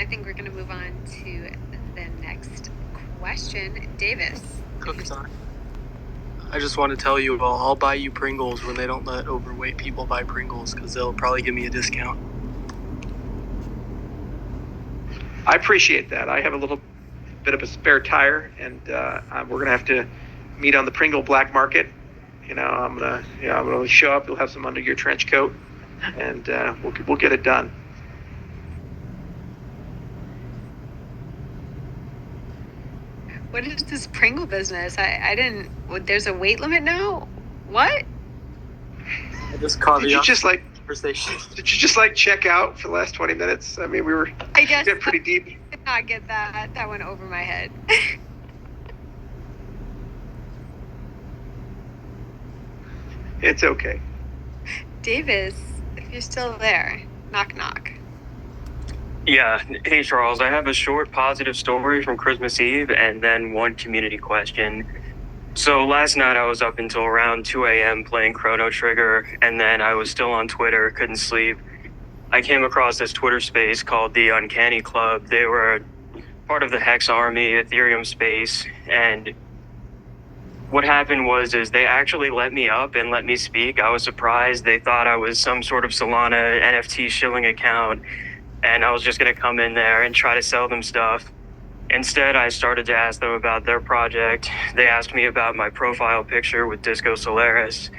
I think we're going to move on to the next question. Davis. Cook time. I just want to tell you, I'll buy you Pringles when they don't let overweight people buy Pringles, because they'll probably give me a discount. I appreciate that. I have a little bit of a spare tire, and we're gonna have to meet on the Pringle black market. I'm gonna show up. You'll have some under your trench coat, and we'll get it done. What is this Pringle business? I didn't. There's a weight limit now. What? I just caught Did you just conversation. Did you just check out for the last 20 minutes? I mean, I guess getting pretty deep. I did not get that. That went over my head. It's okay. Davis, if you're still there, knock knock. Yeah. Hey, Charles, I have a short positive story from Christmas Eve and then one community question. So last night I was up until around 2 a.m. playing Chrono Trigger, and then I was still on Twitter, couldn't sleep. I came across this Twitter space called the Uncanny Club. They were part of the Hex Army Ethereum space, and what happened is they actually let me up and let me speak. I was surprised. They thought I was some sort of Solana NFT shilling account, and I was just going to come in there and try to sell them stuff. Instead, I started to ask them about their project. They asked me about my profile picture with Disco Solaris,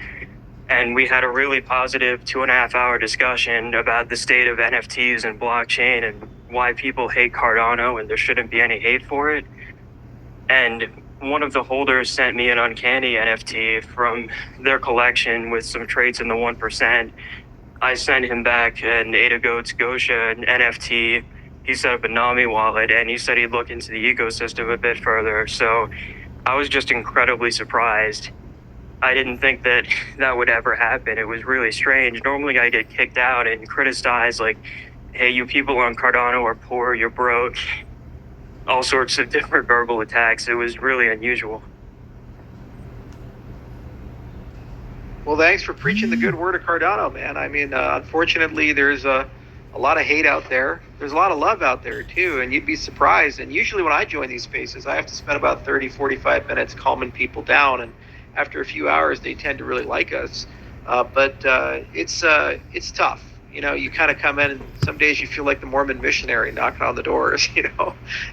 and we had a really positive 2.5-hour discussion about the state of NFTs and blockchain and why people hate Cardano and there shouldn't be any hate for it. And one of the holders sent me an Uncanny NFT from their collection with some traits in the 1%. I sent him back an Ada Goats Gosha NFT. He set up a Nami wallet, and he said he'd look into the ecosystem a bit further. So I was just incredibly surprised. I didn't think that would ever happen. It was really strange. Normally I get kicked out and criticized, like, hey, you people on Cardano are poor, you're broke. All sorts of different verbal attacks. It was really unusual. Well, thanks for preaching the good word of Cardano, man. I mean, unfortunately, there's a lot of hate out there. There's a lot of love out there, too, and you'd be surprised. And usually when I join these spaces, I have to spend about 30, 45 minutes calming people down, and after a few hours, they tend to really like us. But it's tough. You kind of come in, and some days you feel like the Mormon missionary knocking on the doors.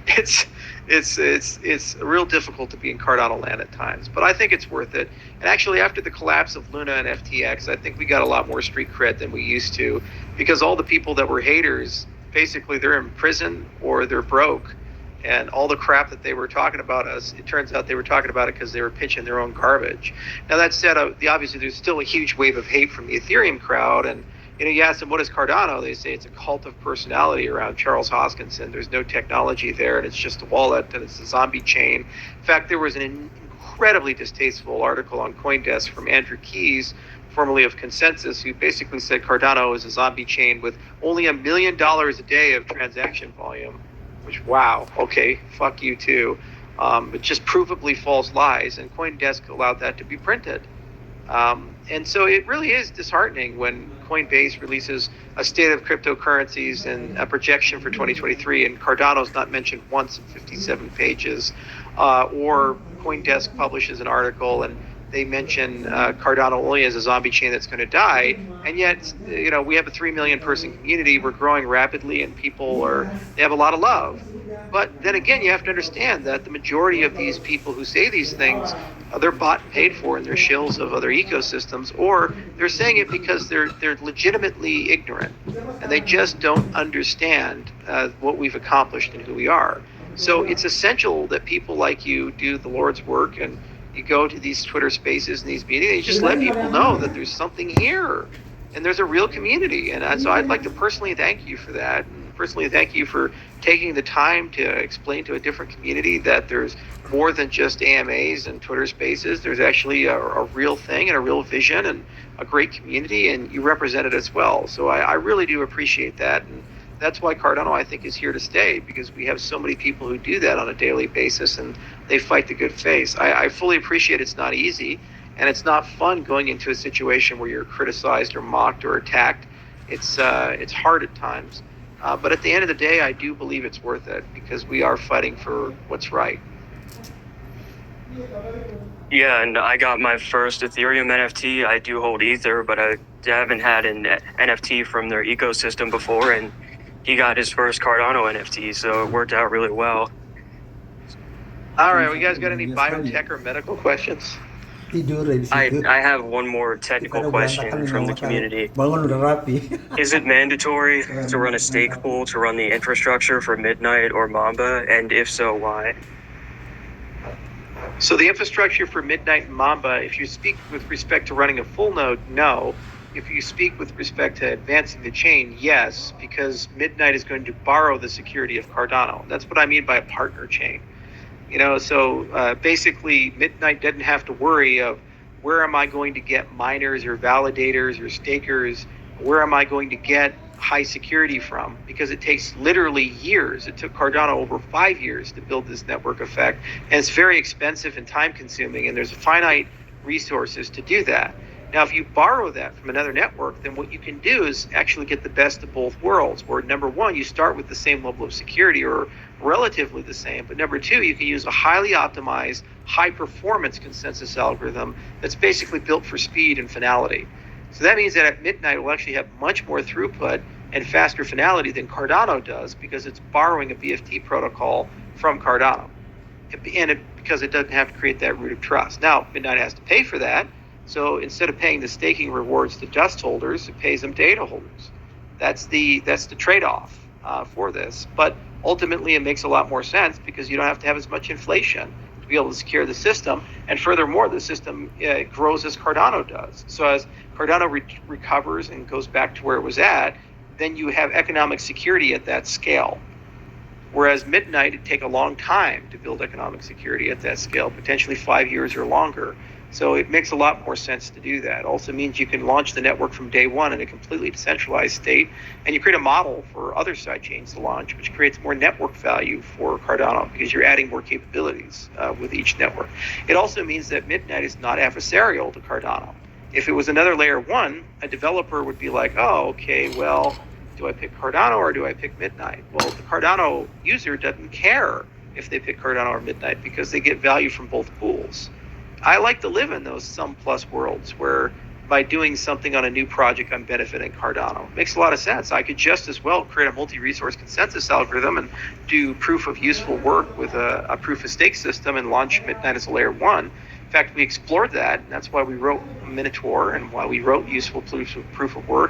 It's real difficult to be in Cardano land at times, but I think it's worth it. And actually, after the collapse of Luna and FTX, I think we got a lot more street cred than we used to, because all the people that were haters, basically they're in prison or they're broke. And all the crap that they were talking about us, it turns out they were talking about it because they were pitching their own garbage. Now, that said, obviously there's still a huge wave of hate from the Ethereum crowd. And you ask them, what is Cardano? They say it's a cult of personality around Charles Hoskinson. There's no technology there, and it's just a wallet, and it's a zombie chain. In fact, there was an incredibly distasteful article on CoinDesk from Andrew Keys, formerly of Consensus, who basically said Cardano is a zombie chain with only $1 million a day of transaction volume. Which, wow, okay, fuck you too. But just provably false lies, and CoinDesk allowed that to be printed. And so it really is disheartening when Coinbase releases a state of cryptocurrencies and a projection for 2023, and Cardano's not mentioned once in 57 pages, or CoinDesk publishes an article and they mention Cardano only as a zombie chain that's going to die, and yet we have a 3 million person community. We're growing rapidly, and they have a lot of love. But then again, you have to understand that the majority of these people who say these things, they're bought and paid for, and they're shills of other ecosystems, or they're saying it because they're legitimately ignorant, and they just don't understand what we've accomplished and who we are. So it's essential that people like you do the Lord's work, and you go to these Twitter spaces and these meetings, and you just let people know that there's something here, and there's a real community. And so I'd like to personally thank you for that, and personally thank you for taking the time to explain to a different community that there's more than just AMAs and Twitter spaces. There's actually a real thing and a real vision and a great community, and you represent it as well. So I really do appreciate that, and that's why Cardano, I think, is here to stay, because we have so many people who do that on a daily basis, and they fight the good face. I fully appreciate it's not easy, and it's not fun going into a situation where you're criticized or mocked or attacked. It's hard at times. But at the end of the day, I do believe it's worth it because we are fighting for what's right. Yeah, and I got my first Ethereum NFT. I do hold Ether, but I haven't had an NFT from their ecosystem before, and he got his first Cardano NFT, so it worked out really well. All right, you guys got any biotech or medical questions? I have one more technical question from the community. Is it mandatory to run a stake pool to run the infrastructure for Midnight or Mamba? And if so, why? So the infrastructure for Midnight and Mamba, if you speak with respect to running a full node, no. If you speak with respect to advancing the chain, yes, because Midnight is going to borrow the security of Cardano. That's what I mean by a partner chain. So basically Midnight doesn't have to worry of where am I going to get miners or validators or stakers, where am I going to get high security from, because it takes literally years. It took Cardano over 5 years to build this network effect, and it's very expensive and time consuming, and there's finite resources to do that. Now, if you borrow that from another network, then what you can do is actually get the best of both worlds, where number one, you start with the same level of security or relatively the same, but number two, you can use a highly optimized, high performance consensus algorithm that's basically built for speed and finality. So that means that at Midnight, we'll actually have much more throughput and faster finality than Cardano does, because it's borrowing a BFT protocol from Cardano, because it doesn't have to create that root of trust. Now, Midnight has to pay for that. So instead of paying the staking rewards to dust holders, it pays them to ADA holders. That's the trade-off for this. But ultimately, it makes a lot more sense because you don't have to have as much inflation to be able to secure the system. And furthermore, the system grows as Cardano does. So as Cardano recovers and goes back to where it was at, then you have economic security at that scale. Whereas Midnight, it'd take a long time to build economic security at that scale, potentially 5 years or longer. So it makes a lot more sense to do that. Also means you can launch the network from day one in a completely decentralized state, and you create a model for other sidechains to launch, which creates more network value for Cardano because you're adding more capabilities with each network. It also means that Midnight is not adversarial to Cardano. If it was another layer one, a developer would be like, oh, okay, well, do I pick Cardano or do I pick Midnight? Well, the Cardano user doesn't care if they pick Cardano or Midnight because they get value from both pools. I like to live in those sum plus worlds where by doing something on a new project, I'm benefiting Cardano. It makes a lot of sense. I could just as well create a multi-resource consensus algorithm and do proof of useful work with a proof of stake system and launch Midnight as a layer one. In fact, we explored that, and that's why we wrote Minotaur and why we wrote useful proof of work and